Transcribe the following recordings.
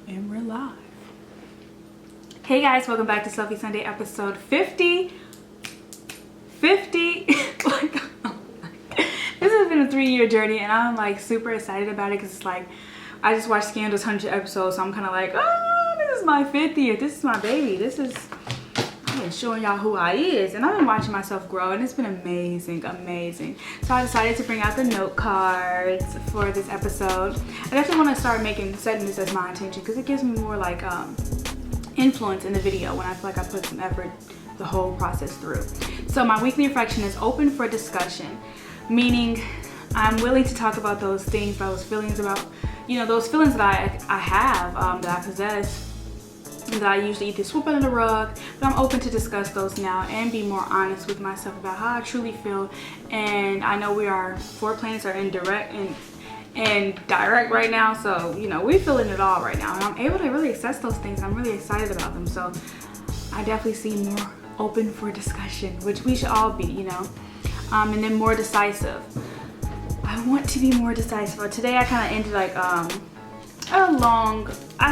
And we're live. Hey guys, welcome back to Selfie Sunday episode 50. 50. Like, this has been a 3-year journey and I'm like super excited about it because it's like I just watched Scandal's 100 episodes, so I'm kind of like, oh, this is my 50th. This is my baby. I've been showing y'all who I is, and I've been watching myself grow, and it's been amazing. So I decided to bring out the note cards for this episode. I definitely want to start setting this as my intention because it gives me more like influence in the video when I feel like I put some effort the whole process through. So my weekly reflection is open for discussion, meaning I'm willing to talk about those things, those feelings that I have, that I possess, that I usually either sweep under the rug, but I'm open to discuss those now and be more honest with myself about how I truly feel. And I know 4 planets are in direct right now, so we're feeling it all right now, and I'm able to really access those things. I'm really excited about them, so I definitely see more open for discussion, which we should all be, and then more decisive. I want to be more decisive. Today I kind of ended like I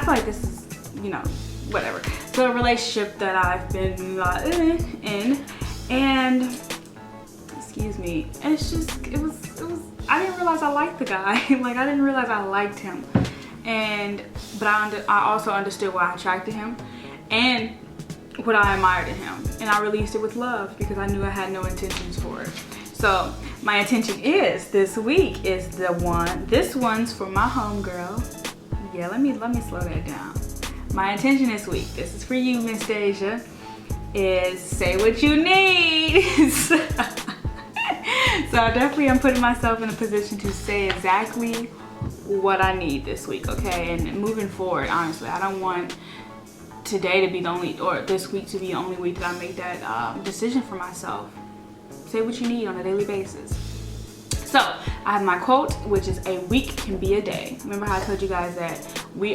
feel like this is whatever. So a relationship that I've been in, and excuse me, it's just it was I didn't realize I liked the guy. Like, I didn't realize I liked him, but I also understood why I attracted him and what I admired in him, and I released it with love because I knew I had no intentions for it. So my intention is this week is this one's for my homegirl. Yeah, let me slow that down. My intention this week, this is for you, Miss Deja, is say what you need. So definitely I'm putting myself in a position to say exactly what I need this week, okay? And moving forward, honestly, I don't want today to be the only, or this week to be the only week that I make that decision for myself. Say what you need on a daily basis. So I have my quote, which is a week can be a day. Remember how I told you guys that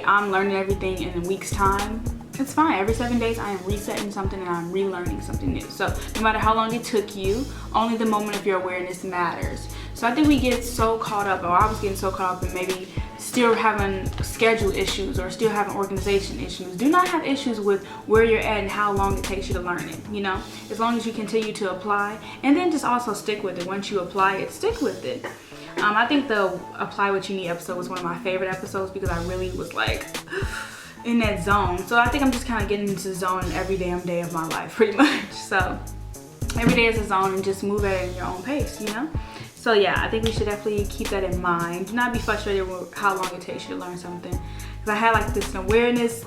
I'm learning everything in a week's time? It's fine. Every 7 days I am resetting something and I'm relearning something new. So no matter how long it took you, only the moment of your awareness matters. So I think we get so caught up, or I was getting so caught up in maybe still having schedule issues or still having organization issues. Do not have issues with where you're at and how long it takes you to learn it, as long as you continue to apply, and then just also stick with it. Once you apply it, stick with it. I think the Apply What You Need episode was one of my favorite episodes because I really was like in that zone. So I think I'm just kind of getting into the zone every damn day of my life, pretty much. So every day is a zone, and just move at it in your own pace, So yeah, I think we should definitely keep that in mind. Do not be frustrated with how long it takes you to learn something. Because I had like this awareness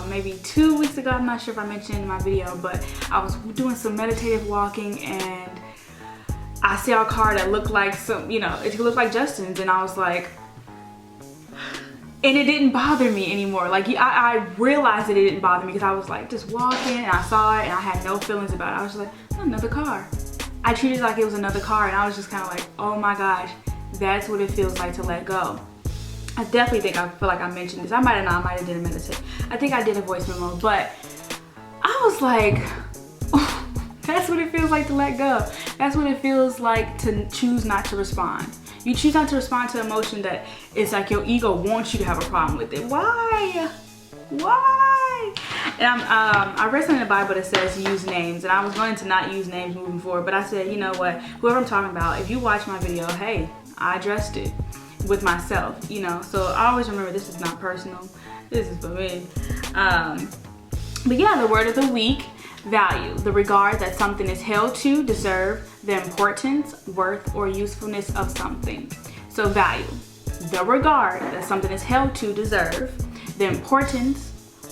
maybe 2 weeks ago. I'm not sure if I mentioned it in my video, but I was doing some meditative walking and I saw a car that looked like it looked like Justin's, and I was like, and it didn't bother me anymore. Like, I realized that it didn't bother me because I was like just walking and I saw it and I had no feelings about it. I was just like, another car. I treated it like it was another car, and I was just kind of like, oh my gosh, that's what it feels like to let go. I definitely think I feel like I mentioned this. I might have not, I might have did a meditate. I think I did a voice memo, but I was like, oh, that's what it feels like to let go. That's what it feels like to choose not to respond. You choose not to respond to emotion that it's like your ego wants you to have a problem with it. Why? And I read something in the Bible that says use names, and I was going to not use names moving forward, but I said, you know what, whoever I'm talking about, if you watch my video, hey, I addressed it with myself, so I always remember this is not personal, this is for me. But yeah, the word of the week, value, the regard that something is held to, deserve, the importance, worth, or usefulness of something. So value, the regard that something is held to, deserve, the importance,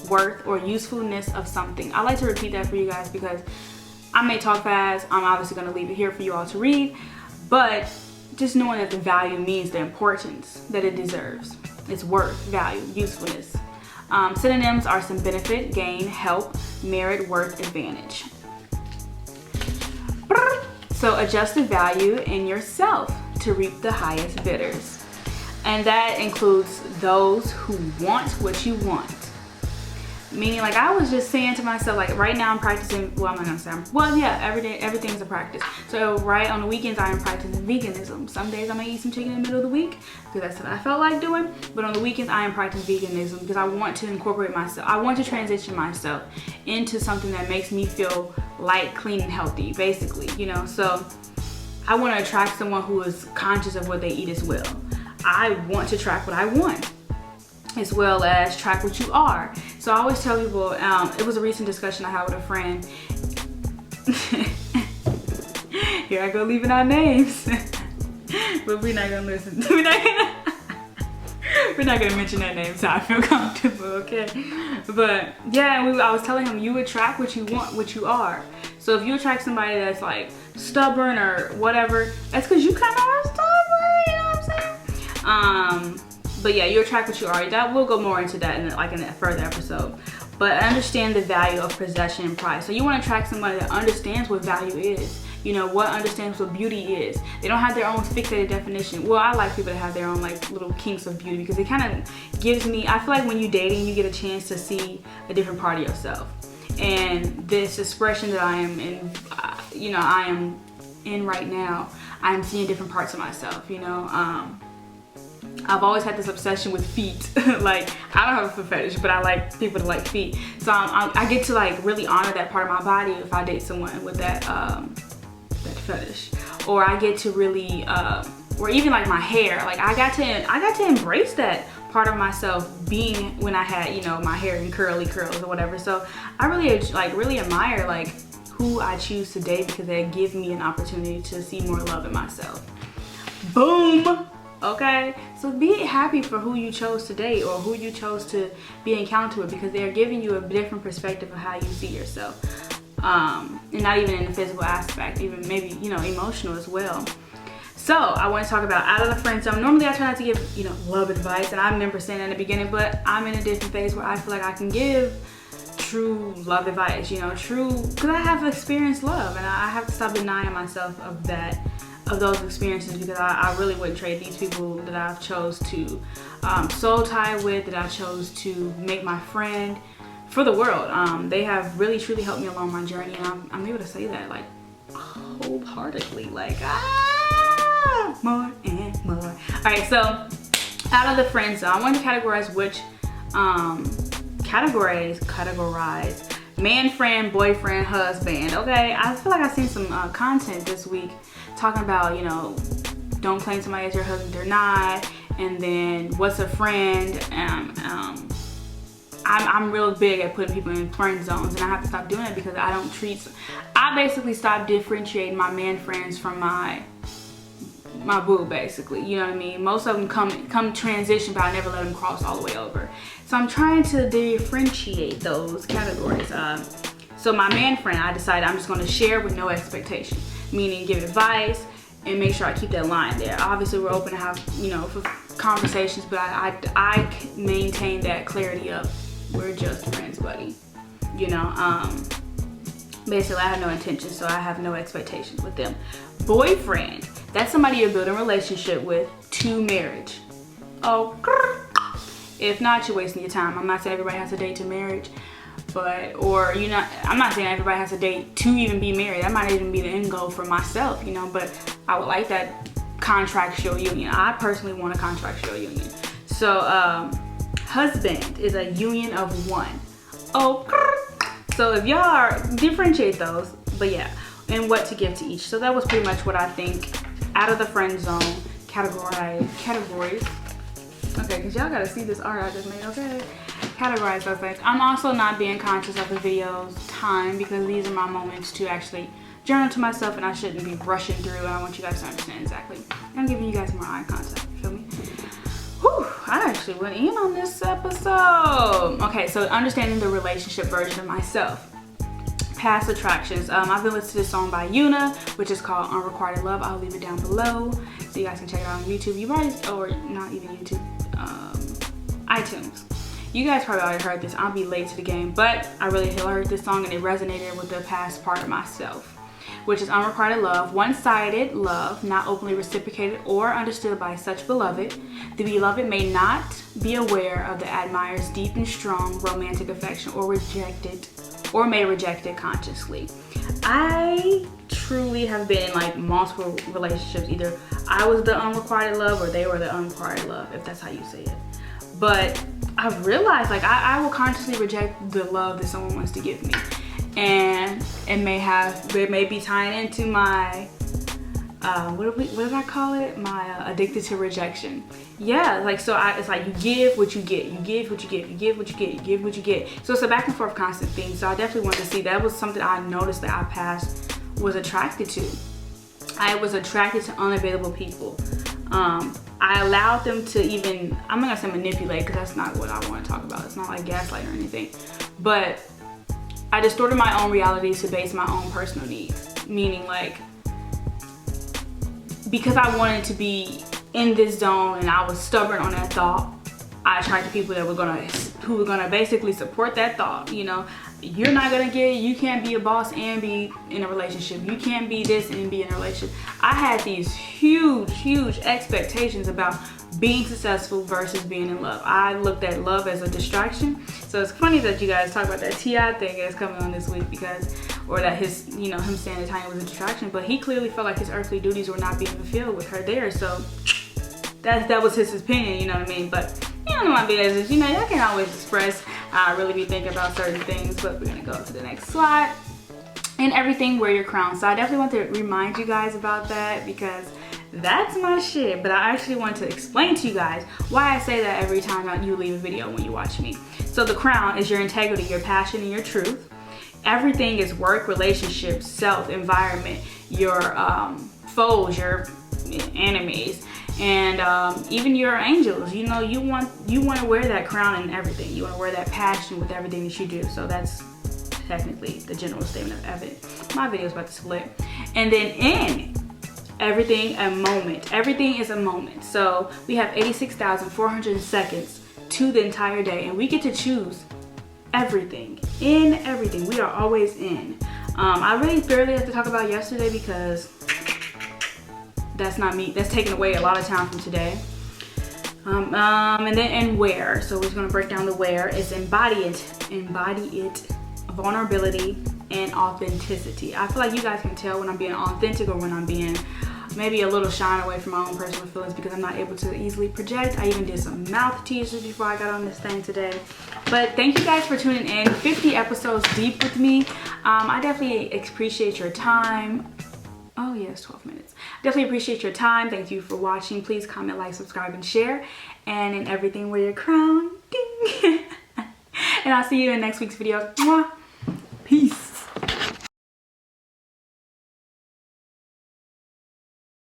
worth, or usefulness of something. I like to repeat that for you guys because I may talk fast. I'm obviously going to leave it here for you all to read, but just knowing that the value means the importance that it deserves. Its worth, value, usefulness. Synonyms are some benefit, gain, help, merit, worth, advantage. So adjust the value in yourself to reap the highest bidders. And that includes those who want what you want. Meaning, like, I was just saying to myself, like, right now I'm practicing, well, I'm not gonna say well, yeah, every day, everything's a practice. So right on the weekends, I am practicing veganism. Some days I may eat some chicken in the middle of the week because that's what I felt like doing. But on the weekends, I am practicing veganism because I want to incorporate myself. I want to transition myself into something that makes me feel light, clean, and healthy, basically, you know? So I want to attract someone who is conscious of what they eat as well. I want to track what I want, as well as track what you are. So I always tell people, it was a recent discussion I had with a friend. Here I go leaving out names. But we're not gonna listen. We're not gonna mention that name so I feel comfortable, okay? But yeah, I was telling him, you attract what you want, what you are. So if you attract somebody that's like stubborn or whatever, that's because you kind of are stubborn, you know what I'm saying? But yeah, you attract what you are. That we'll go more into that in a further episode. But understand the value of possession and pride. So you want to attract somebody that understands what value is. You know, what understands what beauty is. They don't have their own fixated definition. Well, I like people that have their own like little kinks of beauty because it kind of gives me, I feel like when you're dating, you get a chance to see a different part of yourself. And this expression that I am in, you know, I am in right now, I'm seeing different parts of myself, you know. I've always had this obsession with feet. Like, I don't have a foot fetish, but I like people to like feet. So I get to like really honor that part of my body if I date someone with that that fetish. Or I get to really, or even like my hair. Like I got to embrace that part of myself being when I had, you know, my hair in curly curls or whatever. So I really admire like who I choose to date because they give me an opportunity to see more love in myself. Boom. Okay, so be happy for who you chose to date or who you chose to be encountered with because they're giving you a different perspective of how you see yourself. And not even in the physical aspect, even maybe, you know, emotional as well. So I want to talk about out of the friend zone. Normally I try not to give, you know, love advice, and I remember saying that in the beginning, but I'm in a different phase where I feel like I can give true love advice, you know, because I have experienced love and I have to stop denying myself of that. Of those experiences because I really wouldn't trade these people that I've chose to soul tie with, that I chose to make my friend for the world. They have really truly helped me along my journey, and I'm able to say that like wholeheartedly, like more and more. All right, so out of the friend zone, I want to categorize which categorize man, friend, boyfriend, husband. Okay, I feel like I've seen some content this week talking about, you know, don't claim somebody as your husband or not, and then what's a friend. I'm real big at putting people in friend zones, and I have to stop doing it because I basically stopped differentiating my man friends from my boo, basically, you know what I mean? Most of them come transition, but I never let them cross all the way over. So I'm trying to differentiate those categories. So my man friend, I decided I'm just going to share with no expectation, meaning give advice and make sure I keep that line there. Obviously, we're open to have, you know, for conversations, but I maintain that clarity of we're just friends, buddy. You know, basically I have no intentions, so I have no expectations with them. Boyfriend, that's somebody you're building a relationship with to marriage. Oh, if not, you're wasting your time. I'm not saying everybody has to date to marriage, I'm not saying everybody has to date to even be married. That might even be the end goal for myself, you know, but I would like that contractual union. I personally want a contractual union. So, husband is a union of one. Oh, so if y'all are, differentiate those, but yeah, and what to give to each. So that was pretty much what I think out of the friend zone categories. Okay, because y'all gotta see this art I just made, okay? Categorize those things. I'm also not being conscious of the video's time because these are my moments to actually journal to myself, and I shouldn't be rushing through, and I want you guys to understand exactly. I'm giving you guys more eye contact, you feel me? Whew, I actually went in on this episode. Okay, so understanding the relationship version of myself. Past attractions. I've been listening to this song by Una, which is called Unrequited Love. I'll leave it down below so you guys can check it out on YouTube. You probably, or not even YouTube, iTunes. You guys probably already heard this. I'll be late to the game, but I really heard this song and it resonated with the past part of myself. which is unrequited love, one-sided love, not openly reciprocated or understood by such beloved. The beloved may not be aware of the admirer's deep and strong romantic affection or may reject it consciously. I truly have been in like multiple relationships. Either I was the unrequited love or they were the unrequited love, if that's how you say it. But I've realized like I will consciously reject the love that someone wants to give me. And it may be tying into my what did I call it? My addicted to rejection. Yeah, like so it's like you give what you get, you give what you get, you give what you get, you give what you get. So it's a back and forth constant thing. So I definitely wanted to see, that was something I noticed that I past was attracted to. I was attracted to unavailable people. I allowed them to even, I'm not gonna say manipulate because that's not what I want to talk about. It's not like gaslight or anything. But I distorted my own realities to base my own personal needs. Meaning like, because I wanted to be in this zone and I was stubborn on that thought, I attracted people that who were gonna basically support that thought. You know, you're not gonna you can't be a boss and be in a relationship. You can't be this and be in a relationship. I had these huge expectations about being successful versus being in love. I looked at love as a distraction. So it's funny that you guys talk about that T.I. thing that's coming on this week, or that his, him saying that Tanya was a distraction, but he clearly felt like his earthly duties were not being fulfilled with her there. So that was his opinion, you know what I mean? But my business, y'all can't always express really be thinking about certain things. But we're gonna go to the next slide. And everything, wear your crown. So I definitely want to remind you guys about that because that's my shit. But I actually want to explain to you guys why I say that every time you leave a video when you watch me. So the crown is your integrity, your passion, and your truth. Everything is work, relationships, self, environment, your foes, your enemies, and even your angels. You want to wear that crown in everything. You want to wear that passion with everything that you do. So that's technically the general statement of evidence. My video is about to split. And then in everything, a moment. Everything is a moment. So we have 86,400 seconds to the entire day, and we get to choose everything. In everything, we are always in. I really barely have to talk about yesterday because that's not me. That's taking away a lot of time from today. And then in where. So we're just gonna break down the where. It's embody it, vulnerability, and authenticity. I feel like you guys can tell when I'm being authentic or when I'm being maybe a little shying away from my own personal feelings because I'm not able to easily project. I even did some mouth teasers before I got on this thing today. But thank you guys for tuning in. 50 episodes deep with me. I definitely appreciate your time. Oh yes, 12 minutes. Definitely appreciate your time. Thank you for watching. Please comment, like, subscribe, and share. And in everything, wear your crown. Ding. And I'll see you in next week's video. Mwah.